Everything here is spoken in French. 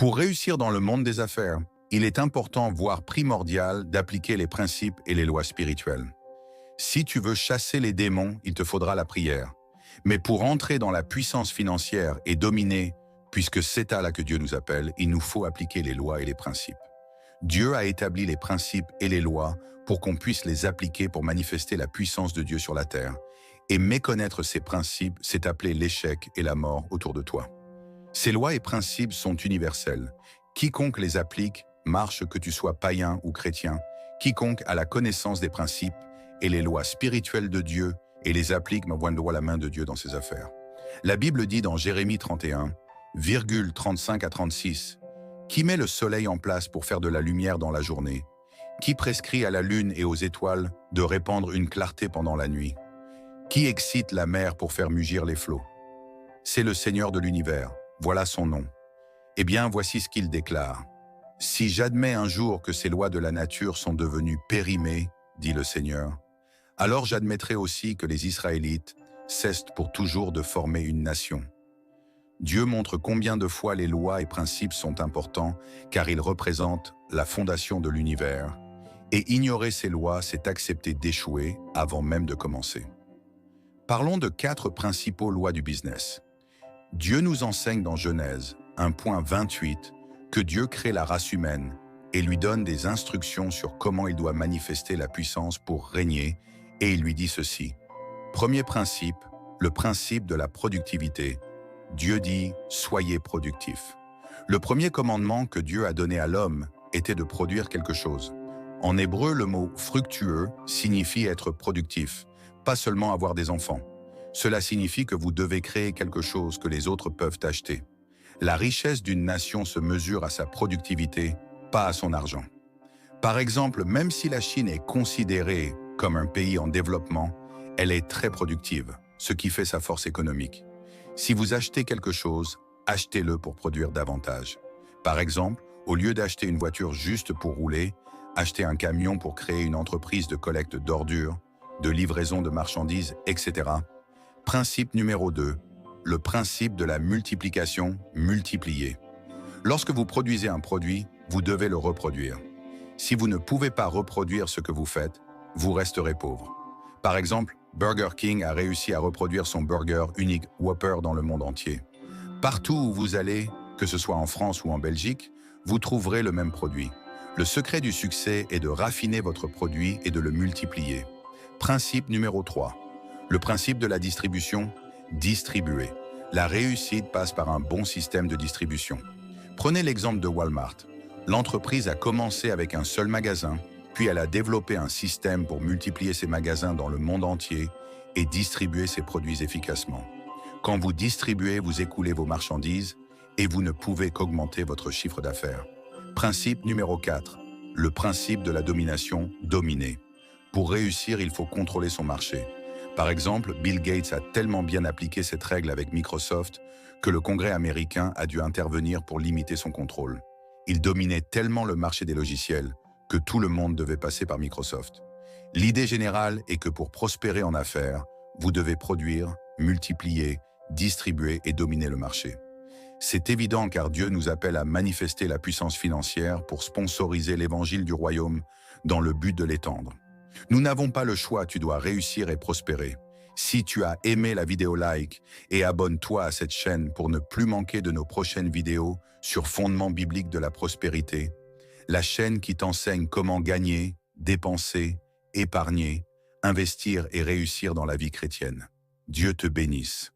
Pour réussir dans le monde des affaires, il est important, voire primordial, d'appliquer les principes et les lois spirituelles. Si tu veux chasser les démons, il te faudra la prière. Mais pour entrer dans la puissance financière et dominer, puisque c'est à là que Dieu nous appelle, il nous faut appliquer les lois et les principes. Dieu a établi les principes et les lois pour qu'on puisse les appliquer pour manifester la puissance de Dieu sur la terre. Et méconnaître ces principes, c'est appeler l'échec et la mort autour de toi. Ces lois et principes sont universels. Quiconque les applique marche, que tu sois païen ou chrétien. Quiconque a la connaissance des principes et les lois spirituelles de Dieu et les applique me voit droit la main de Dieu dans ses affaires. La Bible dit dans Jérémie 31, 35 à 36, « Qui met le soleil en place pour faire de la lumière dans la journée? Qui prescrit à la lune et aux étoiles de répandre une clarté pendant la nuit? Qui excite la mer pour faire mugir les flots? C'est le Seigneur de l'univers, voilà son nom. Eh bien, voici ce qu'il déclare. Si j'admets un jour que ces lois de la nature sont devenues périmées, dit le Seigneur, alors j'admettrai aussi que les Israélites cessent pour toujours de former une nation. Dieu montre combien de fois les lois et principes sont importants, car ils représentent la fondation de l'univers. Et ignorer ces lois, c'est accepter d'échouer avant même de commencer. Parlons de 4 principaux lois du business. Dieu nous enseigne dans Genèse 1.28 que Dieu crée la race humaine et lui donne des instructions sur comment il doit manifester la puissance pour régner, et il lui dit ceci. Premier principe, le principe de la productivité. Dieu dit « Soyez productifs ». Le premier commandement que Dieu a donné à l'homme était de produire quelque chose. En hébreu, le mot « fructueux » signifie être productif, pas seulement avoir des enfants. Cela signifie que vous devez créer quelque chose que les autres peuvent acheter. La richesse d'une nation se mesure à sa productivité, pas à son argent. Par exemple, même si la Chine est considérée comme un pays en développement, elle est très productive, ce qui fait sa force économique. Si vous achetez quelque chose, achetez-le pour produire davantage. Par exemple, au lieu d'acheter une voiture juste pour rouler, achetez un camion pour créer une entreprise de collecte d'ordures, de livraison de marchandises, etc. Principe numéro 2, le principe de la multiplication, multiplier. Lorsque vous produisez un produit, vous devez le reproduire. Si vous ne pouvez pas reproduire ce que vous faites, vous resterez pauvre. Par exemple, Burger King a réussi à reproduire son burger unique Whopper dans le monde entier. Partout où vous allez, que ce soit en France ou en Belgique, vous trouverez le même produit. Le secret du succès est de raffiner votre produit et de le multiplier. Principe numéro 3. Le principe de la distribution, distribuer. La réussite passe par un bon système de distribution. Prenez l'exemple de Walmart. L'entreprise a commencé avec un seul magasin, puis elle a développé un système pour multiplier ses magasins dans le monde entier et distribuer ses produits efficacement. Quand vous distribuez, vous écoulez vos marchandises et vous ne pouvez qu'augmenter votre chiffre d'affaires. Principe numéro 4. Le principe de la domination, dominer. Pour réussir, il faut contrôler son marché. Par exemple, Bill Gates a tellement bien appliqué cette règle avec Microsoft que le Congrès américain a dû intervenir pour limiter son contrôle. Il dominait tellement le marché des logiciels que tout le monde devait passer par Microsoft. L'idée générale est que pour prospérer en affaires, vous devez produire, multiplier, distribuer et dominer le marché. C'est évident car Dieu nous appelle à manifester la puissance financière pour sponsoriser l'évangile du royaume dans le but de l'étendre. Nous n'avons pas le choix, tu dois réussir et prospérer. Si tu as aimé la vidéo, like et abonne-toi à cette chaîne pour ne plus manquer de nos prochaines vidéos sur fondement biblique de la prospérité, la chaîne qui t'enseigne comment gagner, dépenser, épargner, investir et réussir dans la vie chrétienne. Dieu te bénisse.